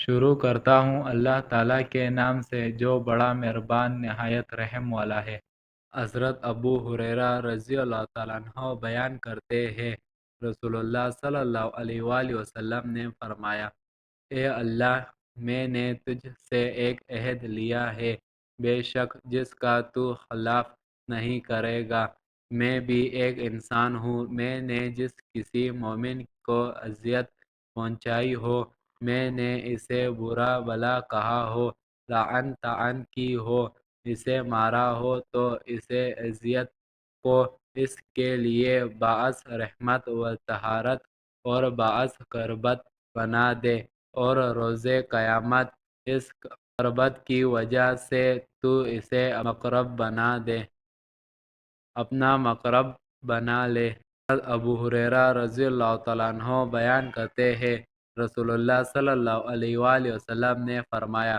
شروع کرتا ہوں اللہ تعالیٰ کے نام سے جو بڑا مہربان نہایت رحم والا ہے۔ حضرت ابو ہریرہ رضی اللہ تعالیٰ عنہ بیان کرتے ہیں، رسول اللہ صلی اللہ علیہ وآلہ وسلم نے فرمایا، اے اللہ، میں نے تجھ سے ایک عہد لیا ہے، بے شک جس کا تو خلاف نہیں کرے گا۔ میں بھی ایک انسان ہوں، میں نے جس کسی مومن کو اذیت پہنچائی ہو، میں نے اسے برا بھلا کہا ہو، لعن طعن کی ہو، اسے مارا ہو، تو اسے اذیت کو اس کے لیے باعث رحمت و طہارت اور باعث قربت بنا دے، اور روز قیامت اس قربت کی وجہ سے تو اسے مقرب بنا دے، اپنا مقرب بنا لے۔ حضرت ابو ہریرہ رضی اللہ تعالیٰ عنہ بیان کرتے ہیں، رسول اللہ صلی اللہ علیہ وآلہ وسلم نے فرمایا،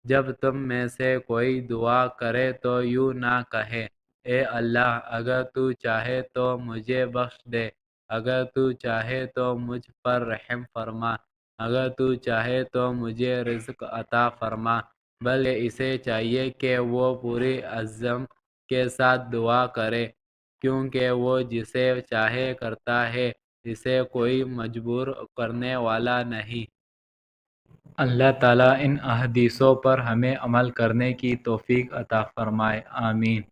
جب تم میں سے کوئی دعا کرے تو یوں نہ کہے، اے اللہ، اگر تو چاہے تو مجھے بخش دے، اگر تو چاہے تو مجھ پر رحم فرما، اگر تو چاہے تو مجھے رزق عطا فرما، بلکہ اسے چاہیے کہ وہ پوری عزم کے ساتھ دعا کرے، کیونکہ وہ جسے چاہے کرتا ہے، اسے کوئی مجبور کرنے والا نہیں۔ اللہ تعالیٰ ان احادیثوں پر ہمیں عمل کرنے کی توفیق عطا فرمائے، آمین۔